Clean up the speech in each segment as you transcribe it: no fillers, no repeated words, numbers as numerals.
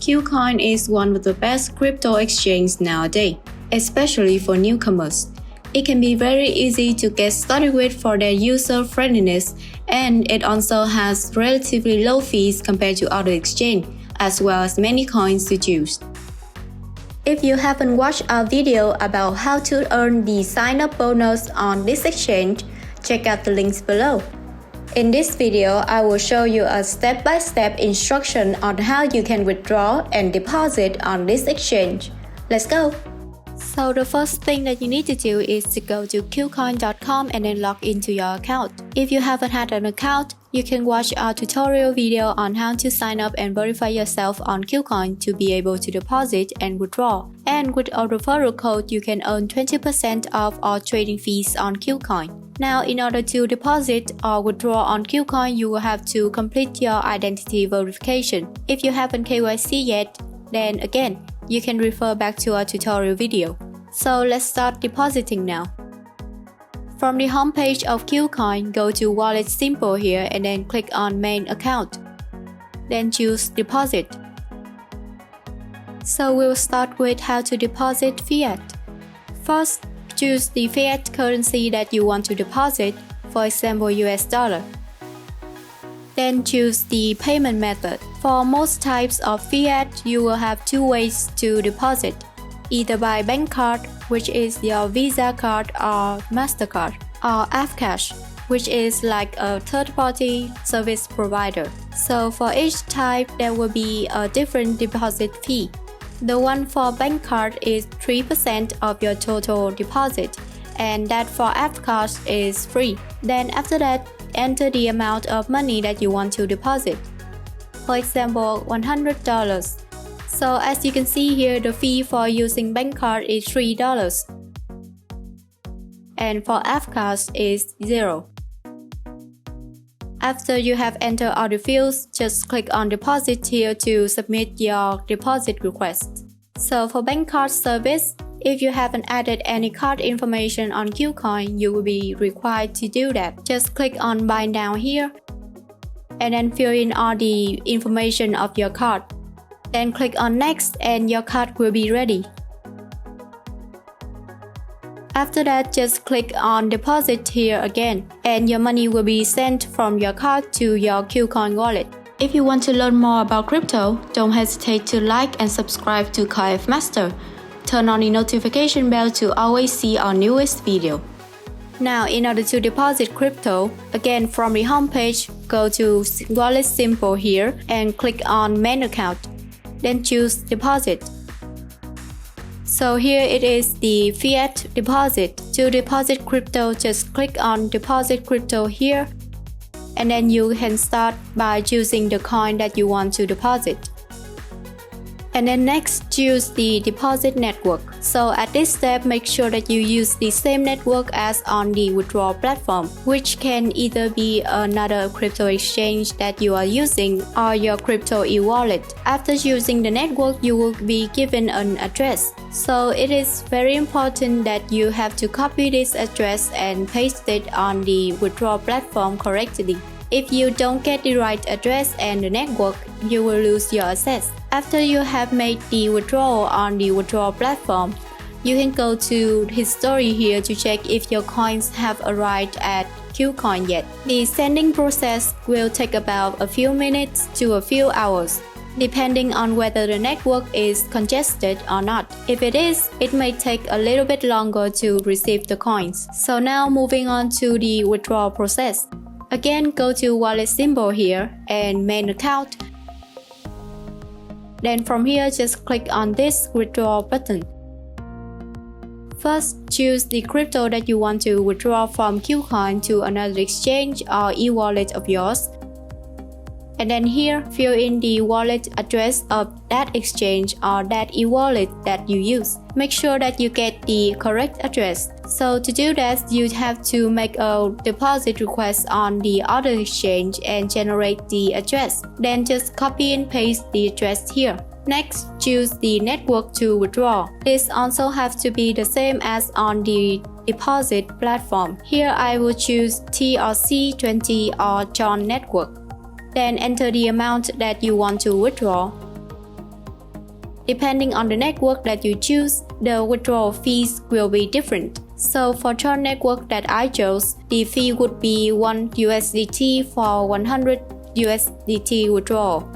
KuCoin is one of the best crypto exchanges nowadays, especially for newcomers. It can be very easy to get started with for their user-friendliness, and it also has relatively low fees compared to other exchanges, as well as many coins to choose. If you haven't watched our video about how to earn the sign-up bonus on this exchange, check out the links below. In this video, I will show you a step-by-step instruction on how you can withdraw and deposit on this exchange. Let's go! So the first thing that you need to do is to go to kucoin.com and then log into your account. If you haven't had an account, you can watch our tutorial video on how to sign up and verify yourself on KuCoin to be able to deposit and withdraw. And with our referral code, you can earn 20% off all trading fees on KuCoin. Now, in order to deposit or withdraw on KuCoin, you will have to complete your identity verification. If you haven't KYC yet, then again, you can refer back to our tutorial video. So let's start depositing now. From the homepage of KuCoin, go to Wallet Simple here and then click on Main Account. Then choose Deposit. So we'll start with how to deposit fiat. First, choose the fiat currency that you want to deposit, for example US dollar. Then choose the payment method. For most types of fiat, you will have two ways to deposit, either by bank card, which is your Visa card or MasterCard, or Afcash, which is like a third-party service provider. So for each type, there will be a different deposit fee. The one for bank card is 3% of your total deposit, and that for Afcash is free. Then after that, enter the amount of money that you want to deposit. For example, $100. So as you can see here, the fee for using bank card is $3. And for Afcash is 0. After you have entered all the fields, just click on Deposit here to submit your deposit request. So for bank card service, if you haven't added any card information on KuCoin, you will be required to do that. Just click on Buy Now here, and then fill in all the information of your card. Then click on Next and your card will be ready. After that, just click on Deposit here again, and your money will be sent from your card to your KuCoin wallet. If you want to learn more about crypto, don't hesitate to like and subscribe to CoinF Master. Turn on the notification bell to always see our newest video. Now, in order to deposit crypto, again from the homepage, go to Wallet Simple here and click on Main Account. Then choose Deposit. So here it is the fiat deposit. To deposit crypto, just click on Deposit Crypto here, and then you can start by choosing the coin that you want to deposit. And then next, choose the deposit network. So at this step, make sure that you use the same network as on the withdrawal platform, which can either be another crypto exchange that you are using or your crypto e-wallet. After choosing the network, you will be given an address. So it is very important that you have to copy this address and paste it on the withdrawal platform correctly. If you don't get the right address and the network, you will lose your access. After you have made the withdrawal on the withdrawal platform, you can go to History here to check if your coins have arrived at KuCoin yet. The sending process will take about a few minutes to a few hours, depending on whether the network is congested or not. If it is, it may take a little bit longer to receive the coins. So now moving on to the withdrawal process. Again, go to Wallet Symbol here and Main Account. Then from here, just click on this Withdraw button. First, choose the crypto that you want to withdraw from KuCoin to another exchange or e-wallet of yours. And then here, fill in the wallet address of that exchange or that e-wallet that you use. Make sure that you get the correct address. So to do that, you have to make a deposit request on the other exchange and generate the address. Then just copy and paste the address here. Next, choose the network to withdraw. This also has to be the same as on the deposit platform. Here I will choose TRC20 or John network. Then enter the amount that you want to withdraw. Depending on the network that you choose, the withdrawal fees will be different. So for Tron network that I chose, the fee would be 1 USDT for 100 USDT withdrawal.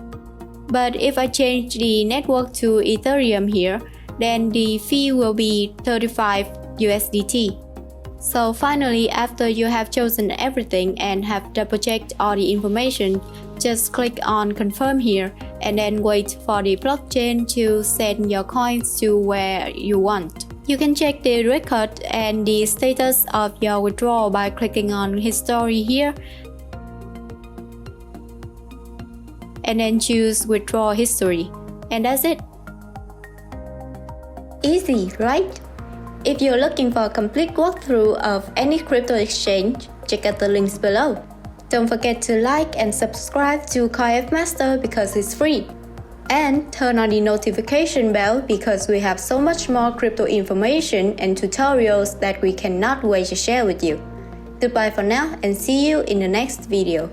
But if I change the network to Ethereum here, then the fee will be 35 USDT. So finally, after you have chosen everything and have double-checked all the information, just click on confirm here and then wait for the blockchain to send your coins to where you want. You can check the record and the status of your withdrawal by clicking on history here and then choose withdrawal history. And that's it. Easy, right? If you're looking for a complete walkthrough of any crypto exchange, check out the links below. Don't forget to like and subscribe to CoinF Master because it's free. And turn on the notification bell because we have so much more crypto information and tutorials that we cannot wait to share with you. Goodbye for now and see you in the next video.